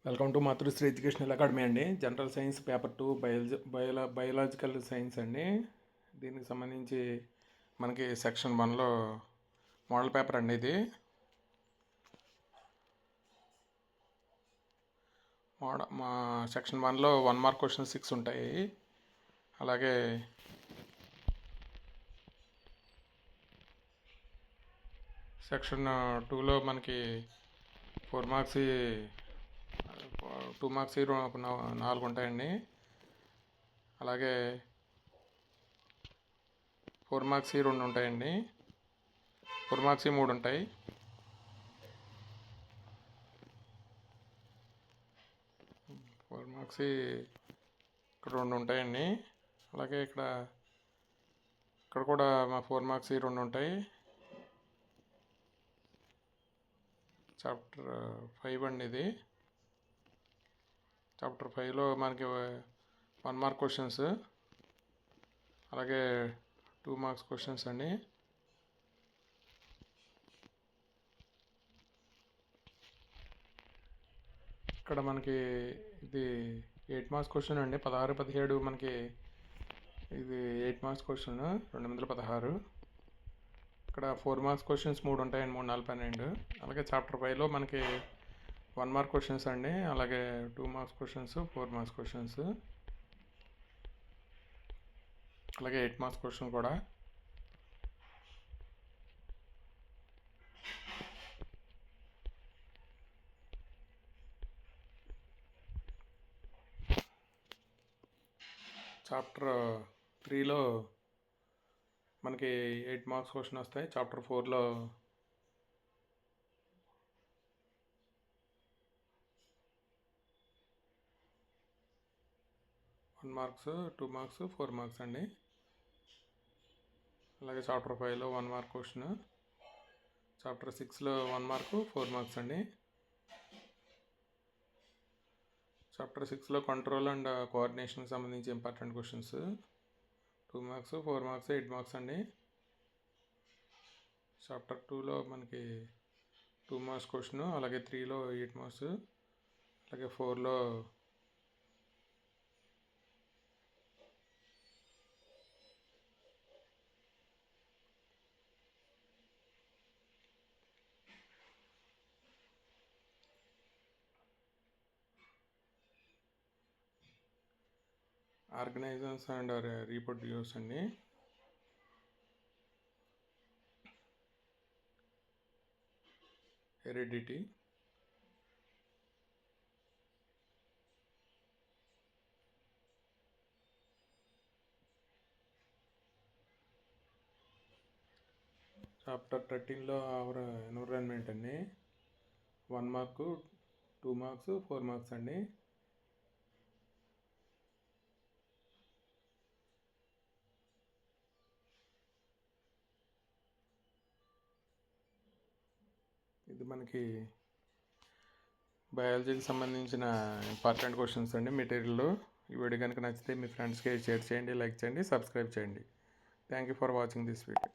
Welcome to Matrusri educational academy అండి. General science paper 2 biological science అండి. దీనికి సంబంధించి మనకి సెక్షన్ 1లో మోడల్ పేపర్ అండి. ఇది మా సెక్షన్ 1లో 1 మార్క్ క్వశ్చన్ 6 ఉంటాయి. అలాగే సెక్షన్ 2లో మనకి 4 మార్క్స్ 2 మార్క్స్ 4 ఉంటాయండి. అలాగే 4 మార్క్స్ 2 ఉంటాయండి. 4 మార్క్స్ 3 ఉంటాయి. ఫోర్ మార్క్స్ ఇక్కడ 2 ఉంటాయండి. అలాగే ఇక్కడ కూడా మా 4 మార్క్స్ 2 ఉంటాయి. చాప్టర్ 5 అండి. ఇది చాప్టర్ 5లో మనకి 1 మార్క్ క్వశ్చన్స్, అలాగే 2 మార్క్స్ క్వశ్చన్స్ అండి. ఇక్కడ మనకి ఇది 8 మార్క్స్ క్వశ్చన్ అండి. 16, 17 మనకి ఇది 8 మార్క్స్ క్వశ్చన్ 216. ఇక్కడ 4 మార్క్స్ క్వశ్చన్స్ 3 ఉంటాయండి. 3, 4, 12. అలాగే చాప్టర్ 5లో మనకి 1 మార్క్ క్వశ్చన్స్ అండి. అలాగే 2 మార్క్స్ క్వశ్చన్స్, 4 మార్క్స్ క్వశ్చన్స్, అలాగే 8 మార్క్స్ క్వశ్చన్ కూడా. చాప్టర్ 3లో మనకి 8 మార్క్స్ క్వశ్చన్ వస్తాయి. చాప్టర్ 4లో 1 మార్క్స్, 2 మార్క్స్, 4 మార్క్స్ అండి. అలాగే చాప్టర్ 5లో 1 మార్క్ క్వశ్చన్, చాప్టర్ 6లో 1 మార్కు 4 మార్క్స్ అండి. చాప్టర్ 6లో కంట్రోల్ అండ్ కోఆర్డినేషన్కి సంబంధించి important questions 2 marks, 4 marks, 8 marks అండి. చాప్టర్ 2లో మనకి 2 మార్క్స్ క్వశ్చన్, అలాగే 3లో 8 మార్క్స్, అలాగే 4లో ఆర్గనైజర్స్ అండ్ రీప్రొడ్యూస్ అండి. హెరిడిటీ, చాప్టర్ 13లో అవర్ ఎన్విరాన్మెంట్ అండి. 1 మార్కు, 2 మార్క్స్, 4 మార్క్స్ అండి. ఇది మనకి బయాలజీకి సంబంధించిన ఇంపార్టెంట్ క్వశ్చన్స్ అండి. మెటీరియల్ ఈ వీడియో కనుక నచ్చితే మీ ఫ్రెండ్స్కి షేర్ చేయండి, లైక్ చేయండి, సబ్స్క్రైబ్ చేయండి. Thank you for watching this video.